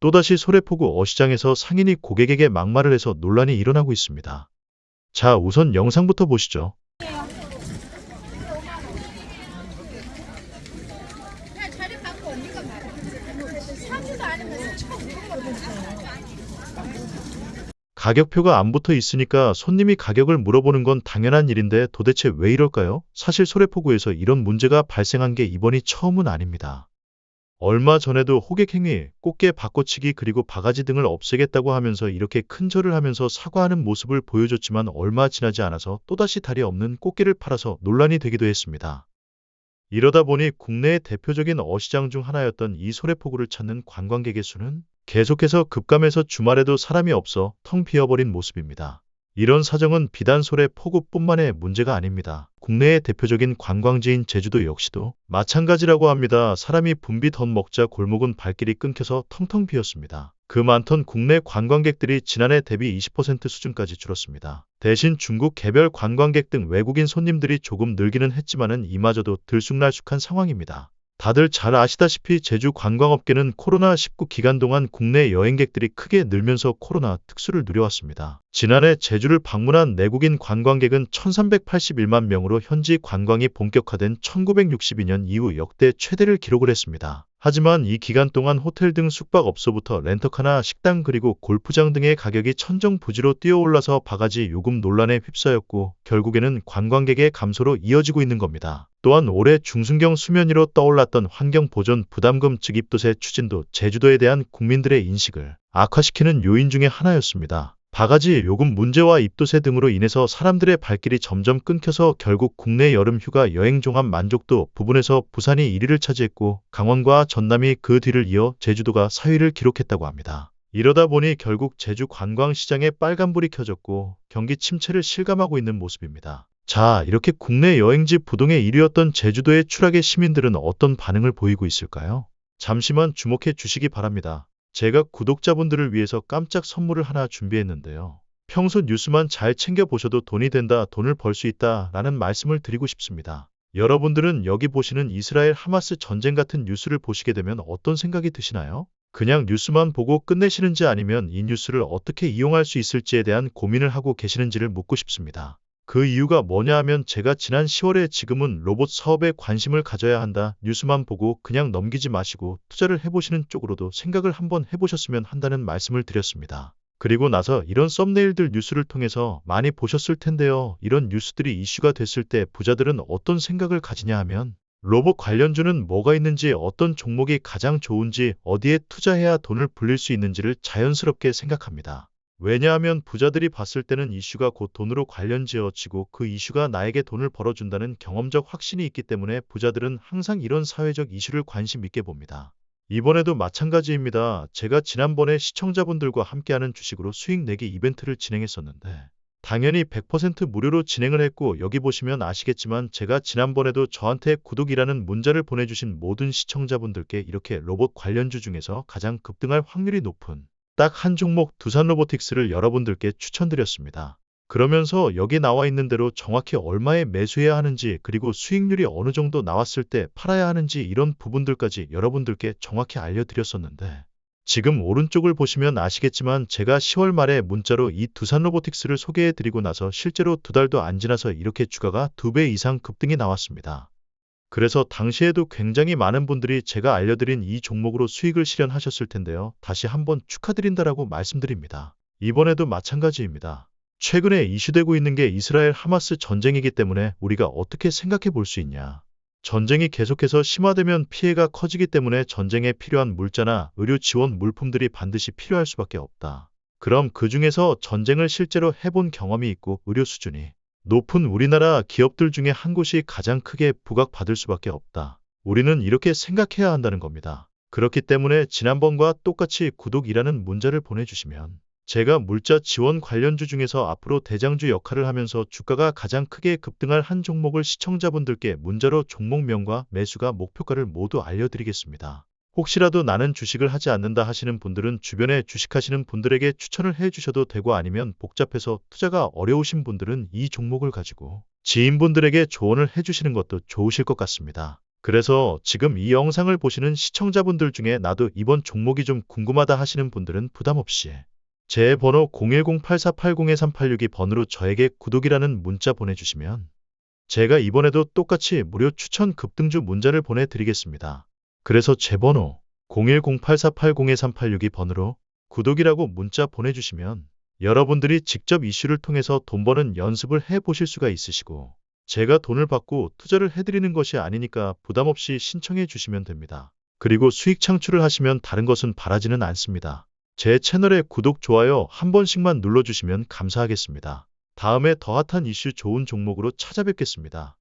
또다시 소래포구 어시장에서 상인이 고객에게 막말을 해서 논란이 일어나고 있습니다. 자, 우선 영상부터 보시죠. 자리 갖고 언니가 말해. 사지도 않으면서 처음 물어보잖아요. 가격표가 안 붙어 있으니까 손님이 가격을 물어보는 건 당연한 일인데 도대체 왜 이럴까요? 사실 소래포구에서 이런 문제가 발생한 게 이번이 처음은 아닙니다. 얼마 전에도 호객행위, 꽃게 바꿔치기 그리고 바가지 등을 없애겠다고 하면서 이렇게 큰 절을 하면서 사과하는 모습을 보여줬지만 얼마 지나지 않아서 또다시 다리 없는 꽃게를 팔아서 논란이 되기도 했습니다. 이러다 보니 국내의 대표적인 어시장 중 하나였던 이 소래포구를 찾는 관광객의 수는 계속해서 급감해서 주말에도 사람이 없어 텅 비어버린 모습입니다. 이런 사정은 비단 소래포구뿐만의 문제가 아닙니다. 국내의 대표적인 관광지인 제주도 역시도 마찬가지라고 합니다. 사람이 붐비 덧 먹자 골목은 발길이 끊겨서 텅텅 비었습니다. 그 많던 국내 관광객들이 지난해 대비 20% 수준까지 줄었습니다. 대신 중국 개별 관광객 등 외국인 손님들이 조금 늘기는 했지만은 이마저도 들쑥날쑥한 상황입니다. 다들 잘 아시다시피 제주 관광업계는 코로나19 기간 동안 국내 여행객들이 크게 늘면서 코로나 특수를 누려왔습니다. 지난해 제주를 방문한 내국인 관광객은 1381만 명으로 현지 관광이 본격화된 1962년 이후 역대 최대를 기록을 했습니다. 하지만 이 기간 동안 호텔 등 숙박업소부터 렌터카나 식당 그리고 골프장 등의 가격이 천정부지로 뛰어올라서 바가지 요금 논란에 휩싸였고 결국에는 관광객의 감소로 이어지고 있는 겁니다. 또한 올해 중순경 수면 위로 떠올랐던 환경보전 부담금 즉입도세 추진도 제주도에 대한 국민들의 인식을 악화시키는 요인 중의 하나였습니다. 바가지 요금 문제와 입도세 등으로 인해서 사람들의 발길이 점점 끊겨서 결국 국내 여름 휴가 여행 종합 만족도 부분에서 부산이 1위를 차지했고 강원과 전남이 그 뒤를 이어 제주도가 4위를 기록했다고 합니다. 이러다 보니 결국 제주 관광시장에 빨간불이 켜졌고 경기 침체를 실감하고 있는 모습입니다. 자, 이렇게 국내 여행지 부동의 1위였던 제주도의 추락에 시민들은 어떤 반응을 보이고 있을까요? 잠시만 주목해 주시기 바랍니다. 제가 구독자분들을 위해서 깜짝 선물을 하나 준비했는데요. 평소 뉴스만 잘 챙겨보셔도 돈이 된다, 돈을 벌 수 있다 라는 말씀을 드리고 싶습니다. 여러분들은 여기 보시는 이스라엘 하마스 전쟁 같은 뉴스를 보시게 되면 어떤 생각이 드시나요? 그냥 뉴스만 보고 끝내시는지 아니면 이 뉴스를 어떻게 이용할 수 있을지에 대한 고민을 하고 계시는지를 묻고 싶습니다. 그 이유가 뭐냐 하면 제가 지난 10월에 지금은 로봇 사업에 관심을 가져야 한다. 뉴스만 보고 그냥 넘기지 마시고 투자를 해보시는 쪽으로도 생각을 한번 해보셨으면 한다는 말씀을 드렸습니다. 그리고 나서 이런 썸네일들 뉴스를 통해서 많이 보셨을 텐데요. 이런 뉴스들이 이슈가 됐을 때 부자들은 어떤 생각을 가지냐 하면 로봇 관련주는 뭐가 있는지, 어떤 종목이 가장 좋은지, 어디에 투자해야 돈을 불릴 수 있는지를 자연스럽게 생각합니다. 왜냐하면 부자들이 봤을 때는 이슈가 곧 돈으로 관련지어지고 그 이슈가 나에게 돈을 벌어준다는 경험적 확신이 있기 때문에 부자들은 항상 이런 사회적 이슈를 관심 있게 봅니다. 이번에도 마찬가지입니다. 제가 지난번에 시청자분들과 함께하는 주식으로 수익 내기 이벤트를 진행했었는데 당연히 100% 무료로 진행을 했고 여기 보시면 아시겠지만 제가 지난번에도 저한테 구독이라는 문자를 보내주신 모든 시청자분들께 이렇게 로봇 관련주 중에서 가장 급등할 확률이 높은 딱 한 종목 두산로보틱스를 여러분들께 추천드렸습니다. 그러면서 여기 나와 있는 대로 정확히 얼마에 매수해야 하는지 그리고 수익률이 어느 정도 나왔을 때 팔아야 하는지 이런 부분들까지 여러분들께 정확히 알려드렸었는데 지금 오른쪽을 보시면 아시겠지만 제가 10월 말에 문자로 이 두산로보틱스를 소개해드리고 나서 실제로 2달도 안 지나서 이렇게 주가가 2배 이상 급등이 나왔습니다. 그래서 당시에도 굉장히 많은 분들이 제가 알려드린 이 종목으로 수익을 실현하셨을 텐데요. 다시 한번 축하드린다라고 말씀드립니다. 이번에도 마찬가지입니다. 최근에 이슈되고 있는 게 이스라엘 하마스 전쟁이기 때문에 우리가 어떻게 생각해 볼 수 있냐. 전쟁이 계속해서 심화되면 피해가 커지기 때문에 전쟁에 필요한 물자나 의료 지원 물품들이 반드시 필요할 수밖에 없다. 그럼 그 중에서 전쟁을 실제로 해본 경험이 있고 의료 수준이 높은 우리나라 기업들 중에 한 곳이 가장 크게 부각받을 수밖에 없다. 우리는 이렇게 생각해야 한다는 겁니다. 그렇기 때문에 지난번과 똑같이 구독이라는 문자를 보내주시면 제가 물자 지원 관련주 중에서 앞으로 대장주 역할을 하면서 주가가 가장 크게 급등할 한 종목을 시청자분들께 문자로 종목명과 매수가 목표가를 모두 알려드리겠습니다. 혹시라도 나는 주식을 하지 않는다 하시는 분들은 주변에 주식하시는 분들에게 추천을 해주셔도 되고 아니면 복잡해서 투자가 어려우신 분들은 이 종목을 가지고 지인분들에게 조언을 해주시는 것도 좋으실 것 같습니다. 그래서 지금 이 영상을 보시는 시청자분들 중에 나도 이번 종목이 좀 궁금하다 하시는 분들은 부담 없이 제 번호 010-8480-2386번으로 저에게 구독이라는 문자 보내주시면 제가 이번에도 똑같이 무료 추천 급등주 문자를 보내드리겠습니다. 그래서 제 번호 010-8480-2386번으로 구독이라고 문자 보내주시면 여러분들이 직접 이슈를 통해서 돈 버는 연습을 해보실 수가 있으시고 제가 돈을 받고 투자를 해드리는 것이 아니니까 부담 없이 신청해 주시면 됩니다. 그리고 수익 창출을 하시면 다른 것은 바라지는 않습니다. 제 채널에 구독, 좋아요 한 번씩만 눌러주시면 감사하겠습니다. 다음에 더 핫한 이슈 좋은 종목으로 찾아뵙겠습니다.